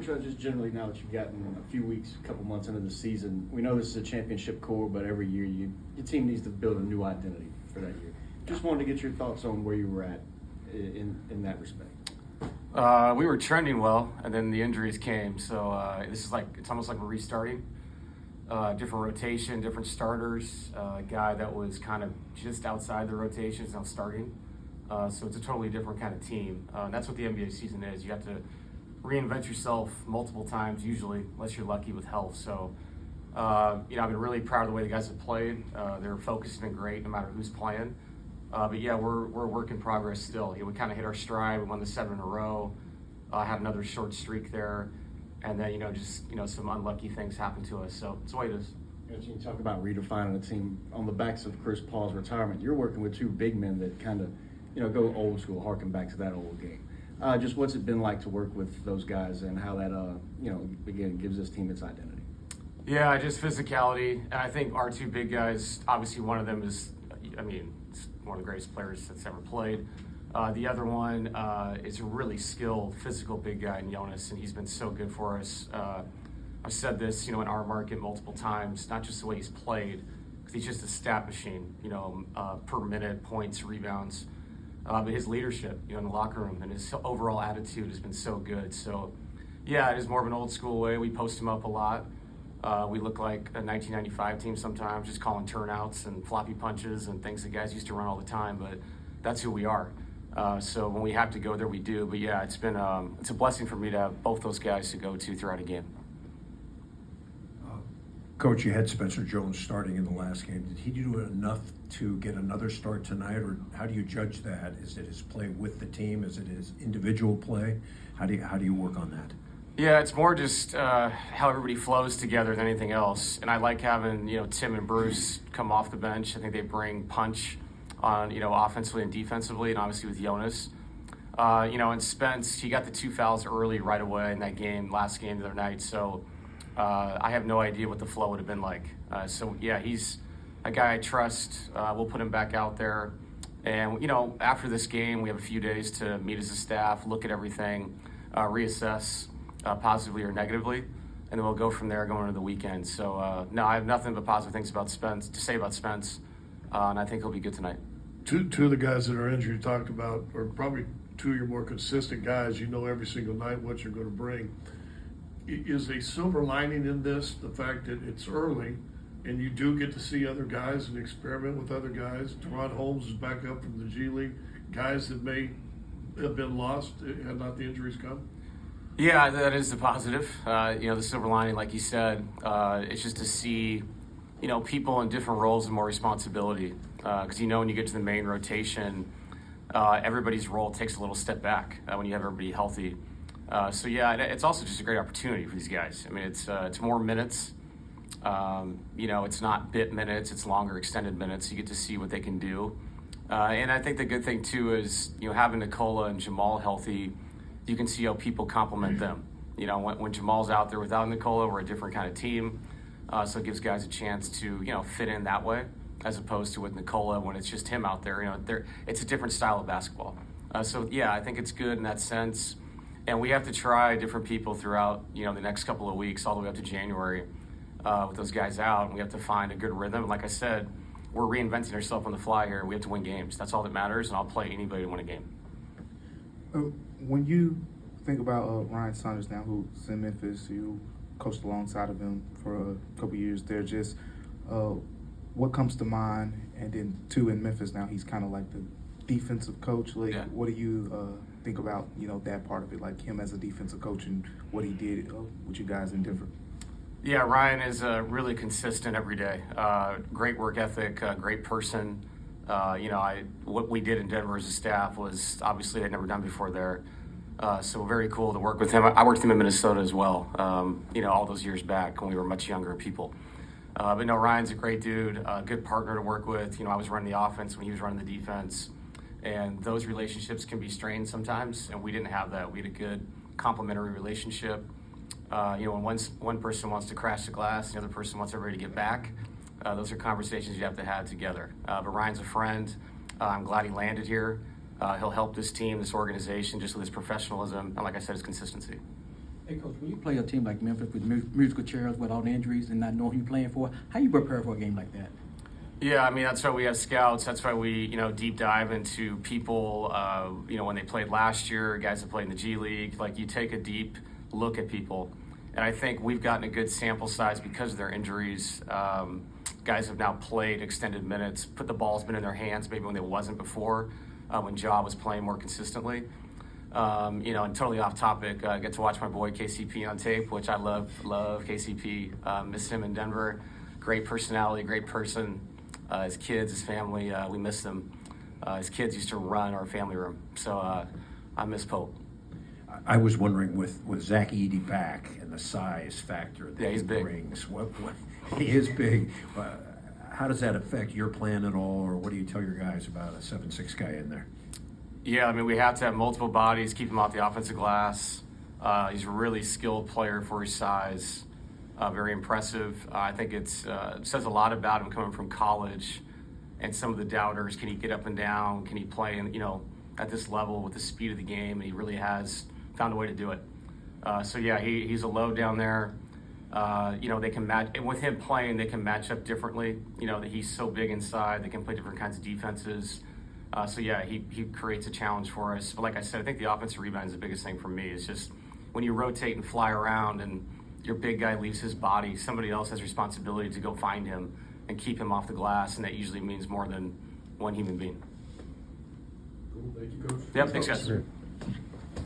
Coach, just generally now that you've gotten a few weeks, a couple months into the season, we know this is a championship core, but every year your team needs to build a new identity for that year. Just wanted to get your thoughts on where you were at in that respect. We were trending well, and then the injuries came. So it's almost like we're restarting. Different rotation, different starters. A guy that was kind of just outside the rotation is now starting. So it's a totally different kind of team. That's what the NBA season is. You have to reinvent yourself multiple times, usually, unless you're lucky with health. So, I've been really proud of the way the guys have played. They're focused and great no matter who's playing. But yeah, we're a work in progress still. We kind of hit our stride. We won the 7 in a row. Had another short streak there. And then, some unlucky things happened to us. So it's the way it is. As you talk about redefining the team on the backs of Chris Paul's retirement, you're working with two big men that kind of, go old school, harken back to that old game. Just what's it been like to work with those guys and how that, again, gives this team its identity? Yeah, just physicality. And I think our two big guys, obviously one of them is, one of the greatest players that's ever played. The other one is a really skilled, physical big guy in Jonas, and he's been so good for us. I've said this, in our market multiple times, not just the way he's played, because he's just a stat machine, per minute, points, rebounds. But his leadership, in the locker room and his overall attitude has been so good. So, yeah, it is more of an old school way. We post him up a lot. We look like a 1995 team sometimes, just calling turnouts and floppy punches and things that guys used to run all the time. But that's who we are. So when we have to go there, we do. But yeah, it's a blessing for me to have both those guys to go to throughout a game. Coach, you had Spencer Jones starting in the last game. Did he do enough to get another start tonight, or how do you judge that? Is it his play with the team? Is it his individual play? How do you work on that? Yeah, it's more just how everybody flows together than anything else. And I like having Tim and Bruce come off the bench. I think they bring punch on offensively and defensively, and obviously with Jonas. And Spence, he got the 2 fouls early right away in that game, last game the other night. So I have no idea what the flow would have been like. So yeah, he's a guy I trust. We'll put him back out there. And, after this game, we have a few days to meet as a staff, look at everything, reassess positively or negatively, and then we'll go from there going into the weekend. So, no, I have nothing but positive things to say about Spence, and I think he'll be good tonight. Two of the guys that are injured you talked about are probably two of your more consistent guys. You know every single night what you're going to bring. Is a silver lining in this the fact that it's early and you do get to see other guys and experiment with other guys? Teron Holmes is back up from the G League. Guys that may have been lost had not the injuries come. Yeah, that is the positive. The silver lining, like you said, it's just to see, people in different roles and more responsibility. Because when you get to the main rotation, everybody's role takes a little step back when you have everybody healthy. It's also just a great opportunity for these guys. I mean, it's more minutes. It's not bit minutes; it's longer, extended minutes. You get to see what they can do. And I think the good thing too is having Nikola and Jamal healthy. You can see how people complement them. When Jamal's out there without Nikola, we're a different kind of team. So it gives guys a chance to, fit in that way, as opposed to with Nikola when it's just him out there. It's a different style of basketball. I think it's good in that sense. And we have to try different people throughout, the next couple of weeks, all the way up to January, with those guys out. And we have to find a good rhythm. And like I said, we're reinventing ourselves on the fly here. We have to win games. That's all that matters. And I'll play anybody to win a game. When you think about Ryan Saunders now, who's in Memphis, you coached alongside of him for a couple years there, just what comes to mind? And then, too, in Memphis now, he's kind of like the defensive coach. What do you think about, that part of it, like him as a defensive coach and what he did with you guys in Denver? Yeah, Ryan is really consistent every day. Great work ethic, great person. What we did in Denver as a staff was obviously they'd never done before there. So very cool to work with him. I worked with him in Minnesota as well, all those years back when we were much younger people. But no, Ryan's a great dude, a good partner to work with. I was running the offense when he was running the defense. And those relationships can be strained sometimes, and we didn't have that. We had a good complementary relationship. When one person wants to crash the glass, the other person wants everybody to get back. Those are conversations you have to have together. But Ryan's a friend. I'm glad he landed here. He'll help this team, this organization, just with his professionalism, and like I said, his consistency. Hey, Coach, when you play a team like Memphis with musical chairs with all the injuries and not knowing who you're playing for, how you prepare for a game like that? Yeah, I mean, that's why we have scouts. That's why we, deep dive into people, when they played last year, guys that played in the G League. Like, you take a deep look at people. And I think we've gotten a good sample size because of their injuries. Guys have now played extended minutes, put the ball's been in their hands maybe when it wasn't before, when Ja was playing more consistently. And totally off topic, I get to watch my boy KCP on tape, which I love KCP. Miss him in Denver. Great personality, great person. His kids, his family, we miss them. His kids used to run our family room, so I miss Pope. I was wondering with Zach Edey back and the size factor that Yeah, he's he big. brings, what he is big. How does that affect your plan at all, or what do you tell your guys about a 7'6" guy in there? Yeah, I mean, we have to have multiple bodies, keep him off the offensive glass. He's a really skilled player for his size, very impressive. I think it says a lot about him coming from college and some of the doubters. Can he get up and down? Can he play at this level with the speed of the game? And he really has found a way to do it. He's a load down there. They can match, and with him playing, they can match up differently. That he's so big inside, they can play different kinds of defenses. He creates a challenge for us. But like I said, I think the offensive rebound is the biggest thing for me. It's just when you rotate and fly around and your big guy leaves his body, somebody else has responsibility to go find him and keep him off the glass, and that usually means more than one human being. Cool. Thank you, Coach. Yep, thanks guys. Sure.